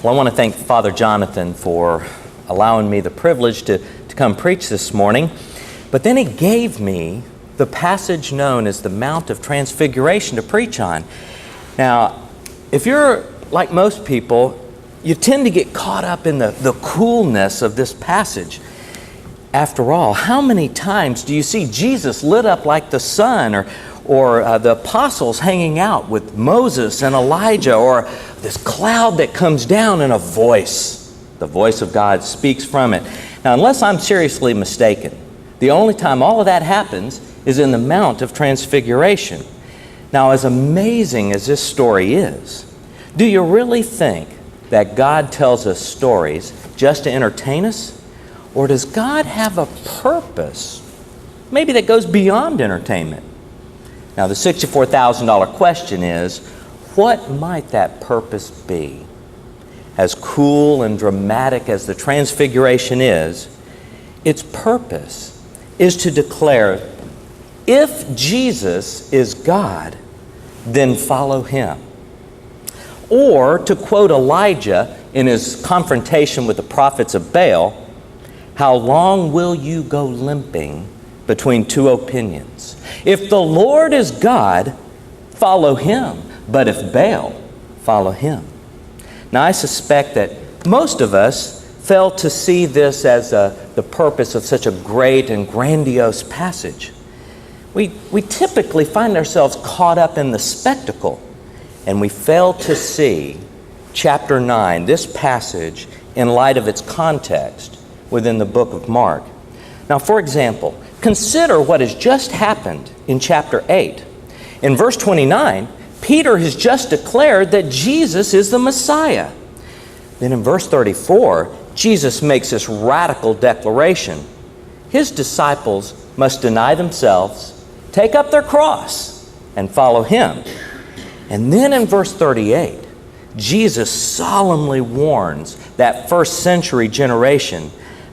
Well, I want to thank Father Jonathan for allowing me the privilege to come preach this morning. But then he gave me the passage known as the Mount of Transfiguration to preach on. Now, if you're like most people, you tend to get caught up in the coolness of this passage. After all, how many times do you see Jesus lit up like the sun, or the apostles hanging out with Moses and Elijah, or this cloud that comes down and a voice, the voice of God speaks from it? Now, unless I'm seriously mistaken, the only time all of that happens is in the Mount of Transfiguration. Now, as amazing as this story is, do you really think that God tells us stories just to entertain us? Or does God have a purpose, maybe that goes beyond entertainment? Now, the $64,000 question is, what might that purpose be? As cool and dramatic as the Transfiguration is, its purpose is to declare, if Jesus is God, then follow him. Or, to quote Elijah in his confrontation with the prophets of Baal, how long will you go limping between two opinions? If the Lord is God, follow him. But if Baal, follow him. Now, I suspect that most of us fail to see this as the purpose of such a great and grandiose passage. We typically find ourselves caught up in the spectacle, and we fail to see chapter 9, this passage, in light of its context within the book of Mark. Now, for example, consider what has just happened in chapter 8. In verse 29, Peter has just declared that Jesus is the Messiah. Then in verse 34, Jesus makes this radical declaration. His disciples must deny themselves, take up their cross, and follow him. And then in verse 38, Jesus solemnly warns that first century generation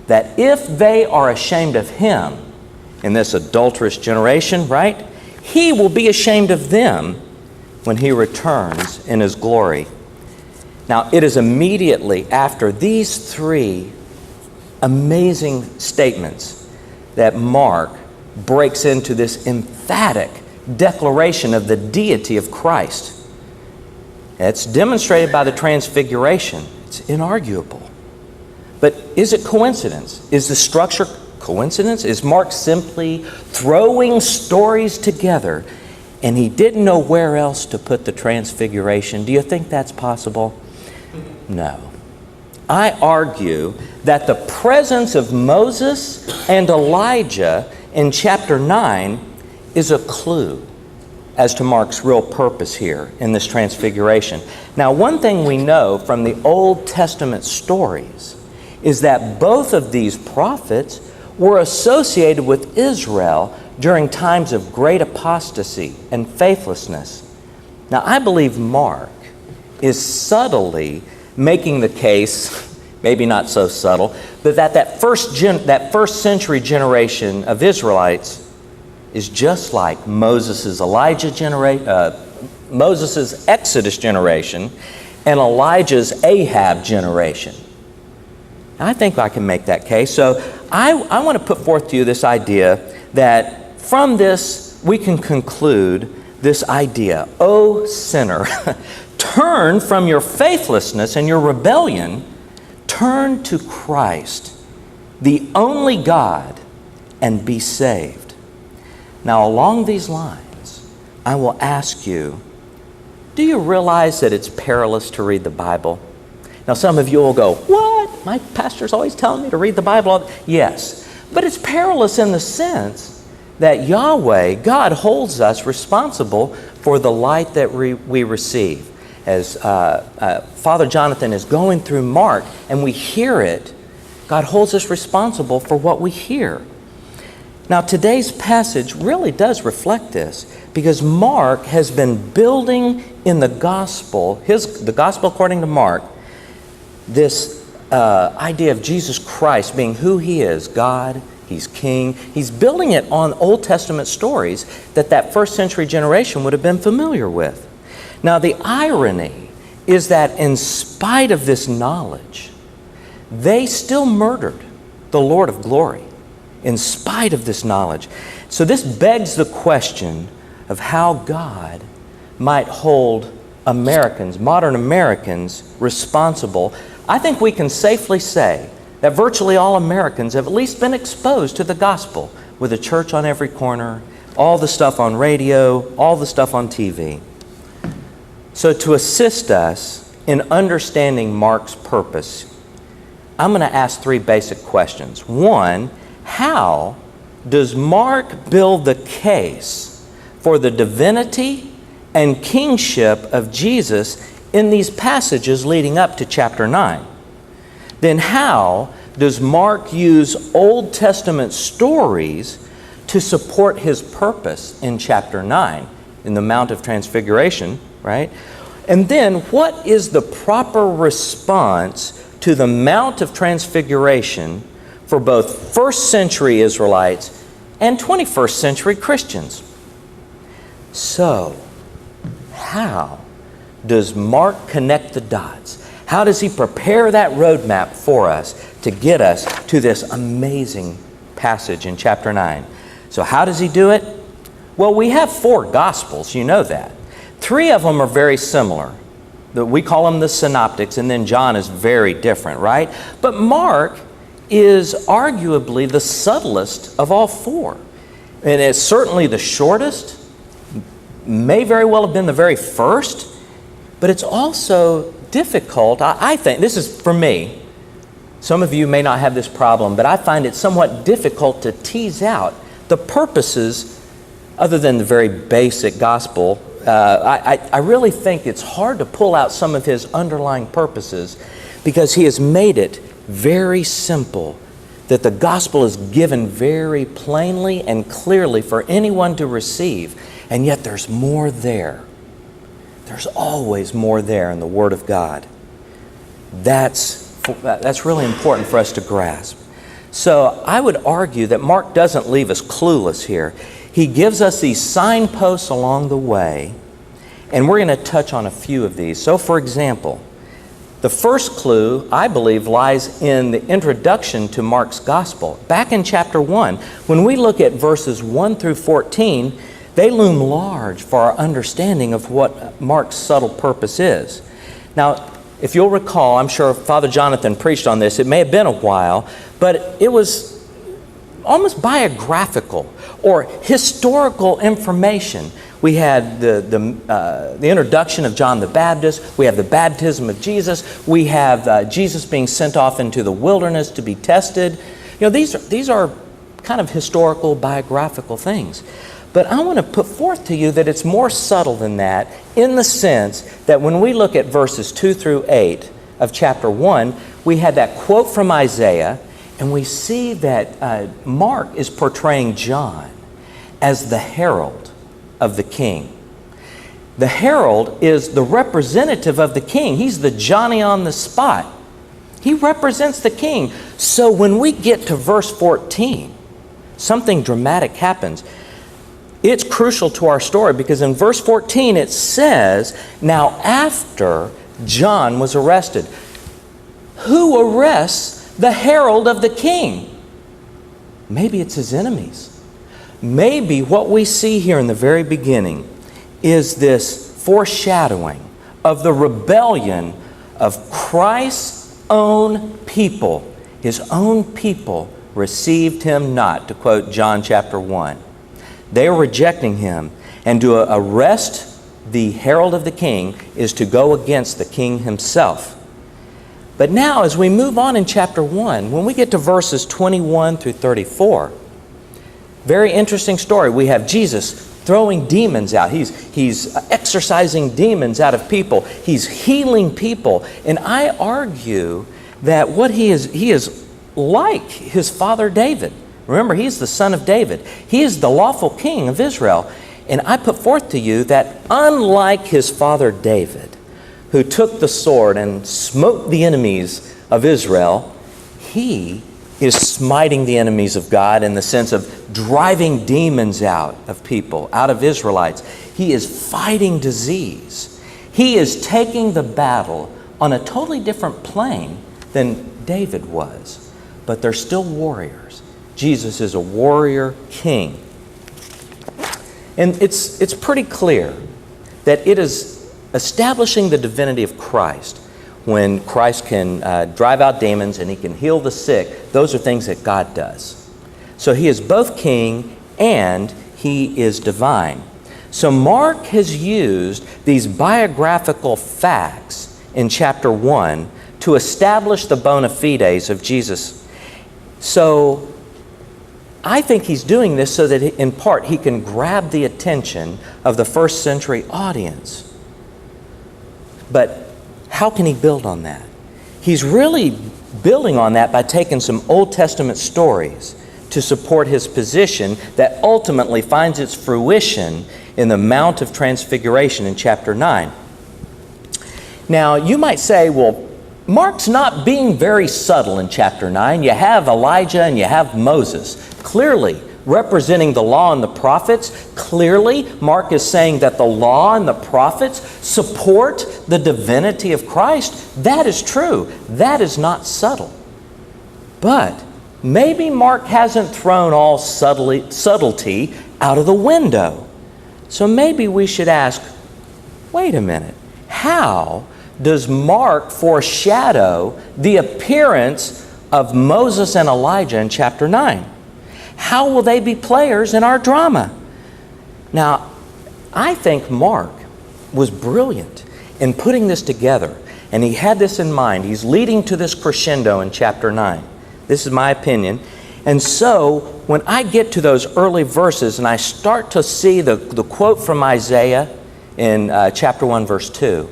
that if they are ashamed of him in this adulterous generation, right, he will be ashamed of them when he returns in his glory. Now, it is immediately after these three amazing statements that Mark breaks into this emphatic declaration of the deity of Christ. It's demonstrated by the Transfiguration. It's inarguable. But is it coincidence? Is the structure coincidence? Is Mark simply throwing stories together and he didn't know where else to put the Transfiguration? Do you think that's possible? No. I argue that the presence of Moses and Elijah in chapter 9 is a clue as to Mark's real purpose here in this Transfiguration. Now, one thing we know from the Old Testament stories is that both of these prophets were associated with Israel during times of great apostasy and faithlessness. Now, I believe Mark is subtly making the case, maybe not so subtle, but that first century generation of Israelites is just like Moses' Exodus generation and Elijah's Ahab generation. I think I can make that case. So I want to put forth to you this idea that from this we can conclude this idea. O sinner, turn from your faithlessness and your rebellion, turn to Christ, the only God, and be saved. Now, along these lines, I will ask you, do you realize that it's perilous to read the Bible? Now, some of you will go, what? My pastor's always telling me to read the Bible. Yes, but it's perilous in the sense that Yahweh, God, holds us responsible for the light that we receive. As Father Jonathan is going through Mark and we hear it, God holds us responsible for what we hear. Now, today's passage really does reflect this because Mark has been building in the gospel, the gospel according to Mark, this idea of Jesus Christ being who he is, God, he's king. He's building it on Old Testament stories that first century generation would have been familiar with. Now, the irony is that in spite of this knowledge, they still murdered the Lord of glory, in spite of this knowledge. So this begs the question of how God might hold Americans, modern Americans, responsible. I think we can safely say that virtually all Americans have at least been exposed to the gospel, with a church on every corner, all the stuff on radio, all the stuff on TV. So to assist us in understanding Mark's purpose, I'm going to ask three basic questions. One, how does Mark build the case for the divinity and kingship of Jesus in these passages leading up to chapter 9? Then how does Mark use Old Testament stories to support his purpose in chapter 9, in the Mount of Transfiguration, right? And then what is the proper response to the Mount of Transfiguration for both first century Israelites and 21st century Christians? So, how does Mark connect the dots? How does he prepare that roadmap for us to get us to this amazing passage in chapter 9? So how does he do it? Well, we have 4 Gospels, you know that. 3 of them are very similar. We call them the synoptics, and then John is very different, right? But Mark is arguably the subtlest of all 4. And it's certainly the shortest, may very well have been the very first, but it's also difficult. I think, this is for me, some of you may not have this problem, but I find it somewhat difficult to tease out the purposes other than the very basic gospel. I really think it's hard to pull out some of his underlying purposes because he has made it very simple, that the gospel is given very plainly and clearly for anyone to receive, and yet there's more there. There's always more there in the Word of God. That's really important for us to grasp. So I would argue that Mark doesn't leave us clueless here. He gives us these signposts along the way, and we're going to touch on a few of these. So for example, the first clue, I believe, lies in the introduction to Mark's Gospel. Back in chapter 1, when we look at verses 1 through 14, they loom large for our understanding of what Mark's subtle purpose is. Now, if you'll recall, I'm sure Father Jonathan preached on this. It may have been a while, but it was almost biographical or historical information. We had the introduction of John the Baptist. We have the baptism of Jesus. We have Jesus being sent off into the wilderness to be tested. You know, these are kind of historical, biographical things. But I want to put forth to you that it's more subtle than that, in the sense that when we look at verses 2 through 8 of chapter 1, we had that quote from Isaiah, and we see that Mark is portraying John as the herald of the king. The herald is the representative of the king. He's the Johnny on the spot. He represents the king. So when we get to verse 14, something dramatic happens. It's crucial to our story because in verse 14 it says, now after John was arrested. Who arrests the herald of the king? Maybe it's his enemies. Maybe what we see here in the very beginning is this foreshadowing of the rebellion of Christ's own people. His own people received him not, to quote John chapter 1. They are rejecting him, and to arrest the herald of the king is to go against the king himself. But now, as we move on in chapter 1, when we get to verses 21 through 34, very interesting story. We have Jesus throwing demons out. He's exorcising demons out of people. He's healing people. And I argue that what he is like his father David. Remember, he's the son of David. He is the lawful king of Israel. And I put forth to you that unlike his father David, who took the sword and smote the enemies of Israel, he is smiting the enemies of God in the sense of driving demons out of people, out of Israelites. He is fighting disease. He is taking the battle on a totally different plane than David was. But they're still warriors. Jesus is a warrior king. And it's pretty clear that it is establishing the divinity of Christ. When Christ can drive out demons and he can heal the sick, those are things that God does. So he is both king and he is divine. So Mark has used these biographical facts in chapter 1 to establish the bona fides of Jesus. So I think he's doing this so that in part he can grab the attention of the first century audience. But how can he build on that? He's really building on that by taking some Old Testament stories to support his position that ultimately finds its fruition in the Mount of Transfiguration in chapter 9. Now, you might say, well, Mark's not being very subtle in chapter 9. You have Elijah and you have Moses, clearly representing the law and the prophets. Clearly, Mark is saying that the law and the prophets support the divinity of Christ. That is true. That is not subtle. But maybe Mark hasn't thrown all subtlety out of the window. So maybe we should ask, wait a minute, how does Mark foreshadow the appearance of Moses and Elijah in chapter 9? How will they be players in our drama? Now, I think Mark was brilliant in putting this together, and he had this in mind. He's leading to this crescendo in chapter 9. This is my opinion. And so, when I get to those early verses and I start to see the quote from Isaiah in chapter 1, verse 2,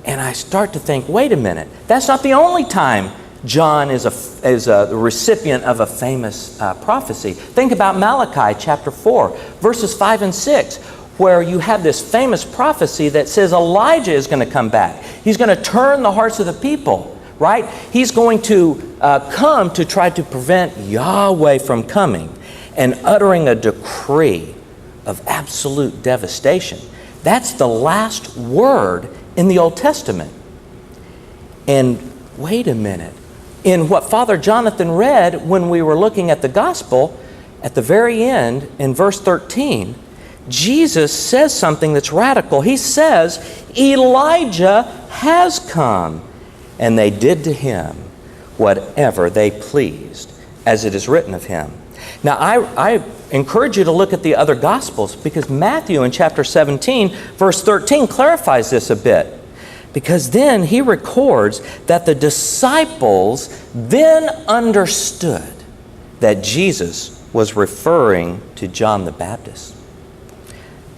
and I start to think, wait a minute, that's not the only time John is a recipient of a famous prophecy. Think about Malachi chapter 4, verses 5 and 6, where you have this famous prophecy that says Elijah is going to come back. He's going to turn the hearts of the people, right? He's going to come to try to prevent Yahweh from coming and uttering a decree of absolute devastation. That's the last word in the Old Testament. And wait a minute. In what Father Jonathan read when we were looking at the gospel, at the very end, in verse 13, Jesus says something that's radical. He says, Elijah has come, and they did to him whatever they pleased, as it is written of him. Now, I encourage you to look at the other Gospels, because Matthew in chapter 17, verse 13, clarifies this a bit. Because then he records that the disciples then understood that Jesus was referring to John the Baptist.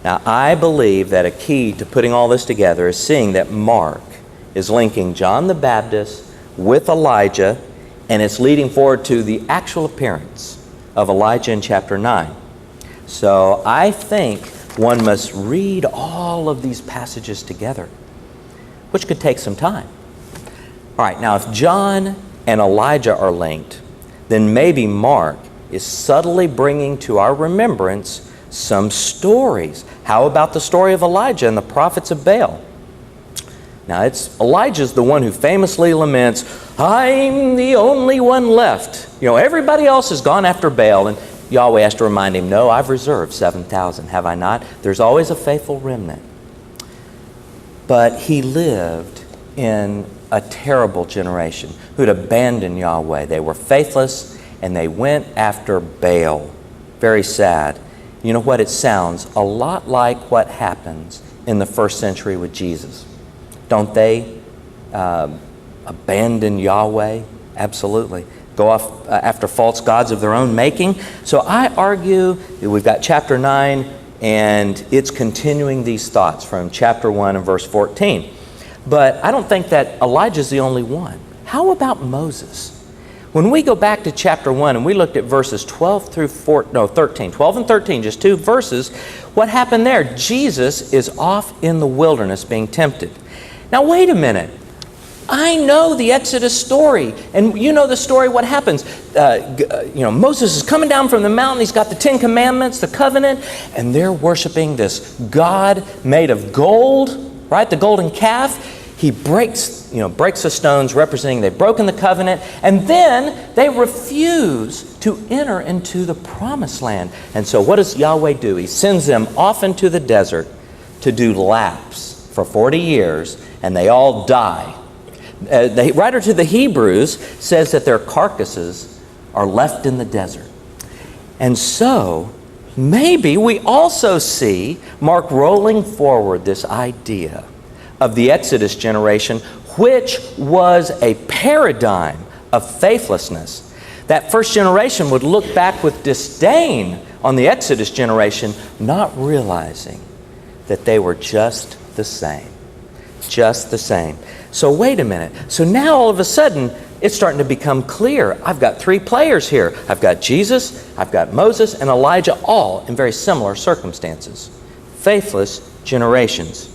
Now, I believe that a key to putting all this together is seeing that Mark is linking John the Baptist with Elijah, and it's leading forward to the actual appearance of Elijah in chapter 9. So I think one must read all of these passages together, which could take some time. All right, now if John and Elijah are linked, then maybe Mark is subtly bringing to our remembrance some stories. How about the story of Elijah and the prophets of Baal? Now, Elijah's the one who famously laments, I'm the only one left. You know, everybody else has gone after Baal, and Yahweh has to remind him, no, I've reserved 7,000, have I not? There's always a faithful remnant. But he lived in a terrible generation who'd abandoned Yahweh. They were faithless, and they went after Baal. Very sad. You know what? It sounds a lot like what happens in the first century with Jesus. Don't they abandon Yahweh? Absolutely. Go off after false gods of their own making. So I argue that we've got chapter 9, and it's continuing these thoughts from chapter 1 and verse 14. But I don't think that Elijah's the only one. How about Moses? When we go back to chapter 1 and we looked at verses 12 and 13, just two verses, what happened there? Jesus is off in the wilderness being tempted. Now wait a minute. I know the Exodus story, and you know the story, what happens. Moses is coming down from the mountain, he's got the 10 Commandments, the covenant, and they're worshiping this God made of gold right? The golden calf. He breaks the stones representing they've broken the covenant, and then they refuse to enter into the promised land. And so what does Yahweh do? He sends them off into the desert to do laps for 40 years, and they all die. The writer to the Hebrews says that their carcasses are left in the desert. And so maybe we also see Mark rolling forward this idea of the Exodus generation, which was a paradigm of faithlessness. That first generation would look back with disdain on the Exodus generation, not realizing that they were just the same. Just the same. So wait a minute. So now all of a sudden, it's starting to become clear. I've got three players here. I've got Jesus, I've got Moses, and Elijah, all in very similar circumstances. Faithless generations.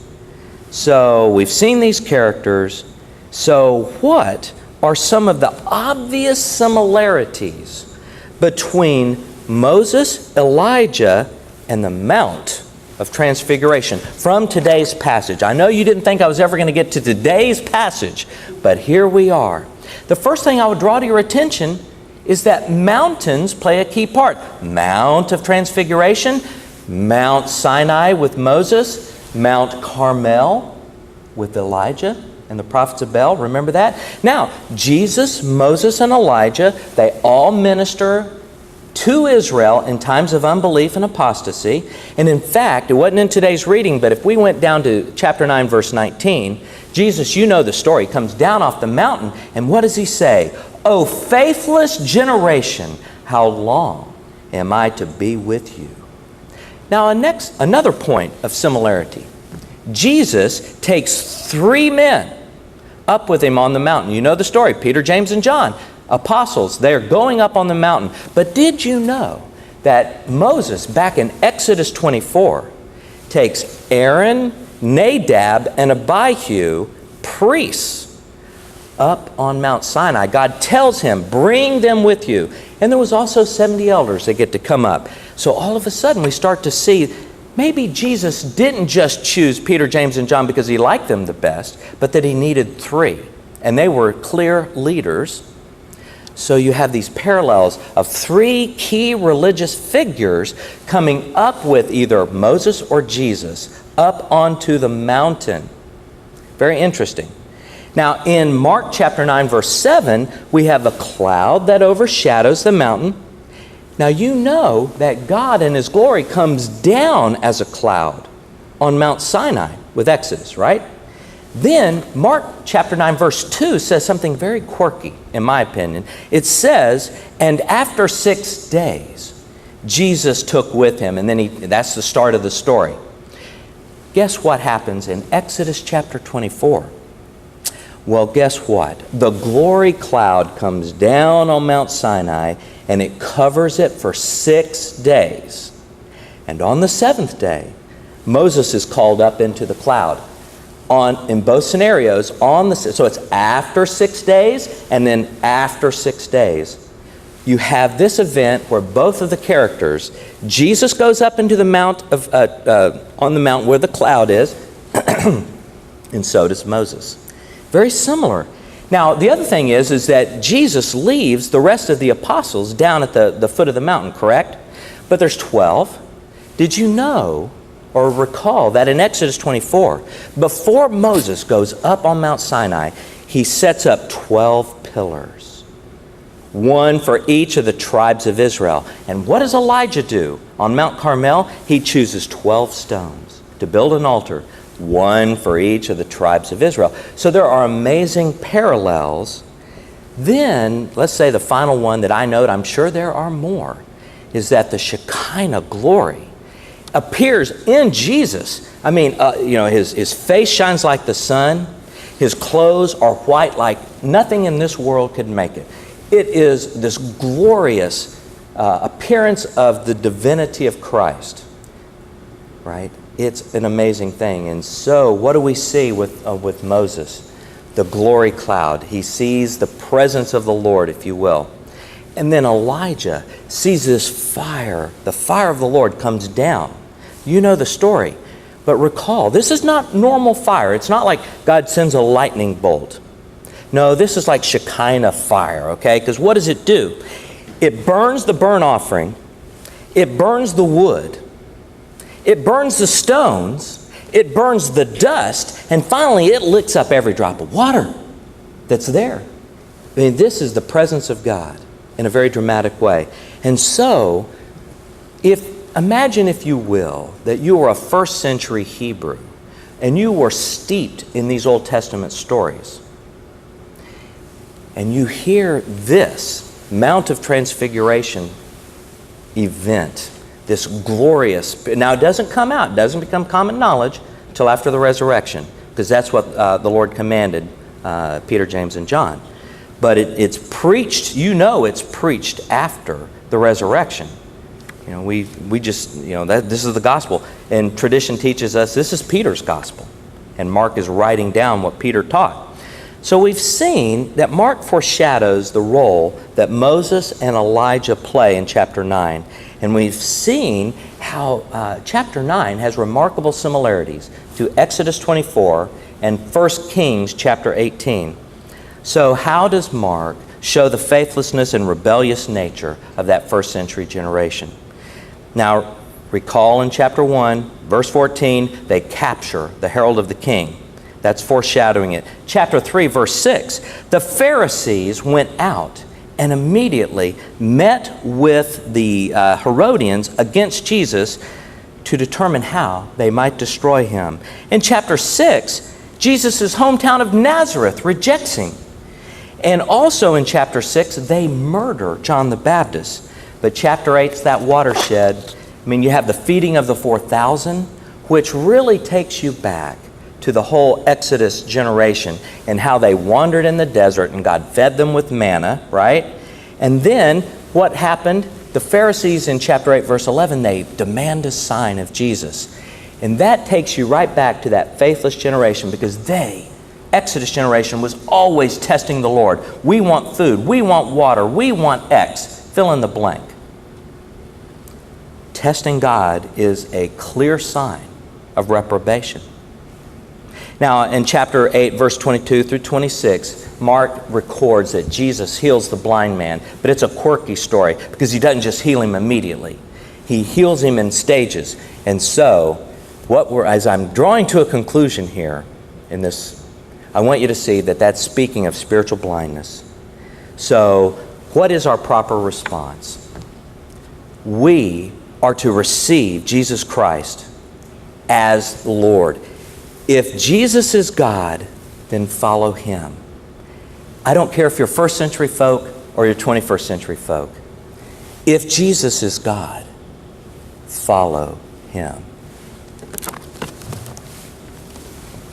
So we've seen these characters. So what are some of the obvious similarities between Moses, Elijah, and the Mount of Transfiguration from today's passage? I know you didn't think I was ever going to get to today's passage, but here we are. The first thing I would draw to your attention is that mountains play a key part. Mount of Transfiguration, Mount Sinai with Moses, Mount Carmel with Elijah and the prophets of Baal. Remember that? Now, Jesus, Moses, and Elijah, they all minister to Israel in times of unbelief and apostasy. And in fact, it wasn't in today's reading, but if we went down to chapter 9, verse 19, Jesus, you know the story, comes down off the mountain, and what does he say? "O faithless generation, how long am I to be with you?" Now, another point of similarity. Jesus takes three men up with him on the mountain. You know the story, Peter, James, and John, apostles. They're going up on the mountain. But did you know that Moses, back in Exodus 24, takes Aaron, Nadab, and Abihu, priests, up on Mount Sinai? God tells him, bring them with you. And there was also 70 elders that get to come up. So all of a sudden we start to see maybe Jesus didn't just choose Peter, James, and John because he liked them the best, but that he needed three. And they were clear leaders. So you have these parallels of three key religious figures coming up with either Moses or Jesus up onto the mountain. Very interesting. Now in Mark chapter 9, verse 7, we have a cloud that overshadows the mountain. Now you know that God in His glory comes down as a cloud on Mount Sinai with Exodus, right? Then Mark chapter 9, verse 2 says something very quirky, in my opinion. It says, and after 6 days, Jesus took with him, and then that's the start of the story. Guess what happens in Exodus chapter 24? Well, guess what? The glory cloud comes down on Mount Sinai, and it covers it for 6 days. And on the 7th day, Moses is called up into the cloud. In both scenarios, so it's after 6 days, and then after 6 days, you have this event where both of the characters, Jesus goes up into the mount on the mountain where the cloud is, and so does Moses. Very similar. Now, the other thing is that Jesus leaves the rest of the apostles down at the foot of the mountain, correct? But there's 12. Did you know or recall that in Exodus 24, before Moses goes up on Mount Sinai, he sets up 12 pillars, one for each of the tribes of Israel. And what does Elijah do? On Mount Carmel, he chooses 12 stones to build an altar, one for each of the tribes of Israel. So there are amazing parallels. Then, let's say the final one that I note, I'm sure there are more, is that the Shekinah glory appears in Jesus. I mean, his face shines like the sun. His clothes are white like nothing in this world could make it. It is this glorious appearance of the divinity of Christ, right? It's an amazing thing. And so what do we see with Moses? The glory cloud. He sees the presence of the Lord, if you will. And then Elijah sees this fire. The fire of the Lord comes down. You know the story. But recall, this is not normal fire. It's not like God sends a lightning bolt. No, this is like Shekinah fire, okay? Because what does it do? It burns the burnt offering. It burns the wood. It burns the stones. It burns the dust. And finally, it licks up every drop of water that's there. I mean, this is the presence of God in a very dramatic way. And so, imagine, if you will, that you were a first century Hebrew and you were steeped in these Old Testament stories. And you hear this Mount of Transfiguration event, this glorious, now it doesn't come out, it doesn't become common knowledge until after the resurrection, because that's what the Lord commanded Peter, James, and John. But it's preached, it's preached after the resurrection. We just, this is the gospel. And tradition teaches us this is Peter's gospel. And Mark is writing down what Peter taught. So we've seen that Mark foreshadows the role that Moses and Elijah play in chapter 9. And we've seen how chapter 9 has remarkable similarities to Exodus 24 and 1 Kings chapter 18. So how does Mark show the faithlessness and rebellious nature of that first century generation? Now, recall in chapter 1, verse 14, they capture the herald of the king. That's foreshadowing it. Chapter 3, verse 6, the Pharisees went out and immediately met with the Herodians against Jesus to determine how they might destroy him. In chapter 6, Jesus' hometown of Nazareth rejects him. And also in chapter 6, they murder John the Baptist. But chapter 8 is that watershed. You have the feeding of the 4,000, which really takes you back to the whole Exodus generation and how they wandered in the desert and God fed them with manna, right? And then what happened? The Pharisees in chapter 8, verse 11, they demand a sign of Jesus. And that takes you right back to that faithless generation, because Exodus generation, was always testing the Lord. We want food, we want water, we want X, fill in the blank. Testing God is a clear sign of reprobation. Now, in chapter 8, verse 22 through 26, Mark records that Jesus heals the blind man, but it's a quirky story because he doesn't just heal him immediately. He heals him in stages. And so, as I'm drawing to a conclusion here in this, I want you to see that that's speaking of spiritual blindness. So, what is our proper response? We are to receive Jesus Christ as the Lord. If Jesus is God, then follow him. I don't care if you're first century folk or you're 21st century folk. If Jesus is God, follow him.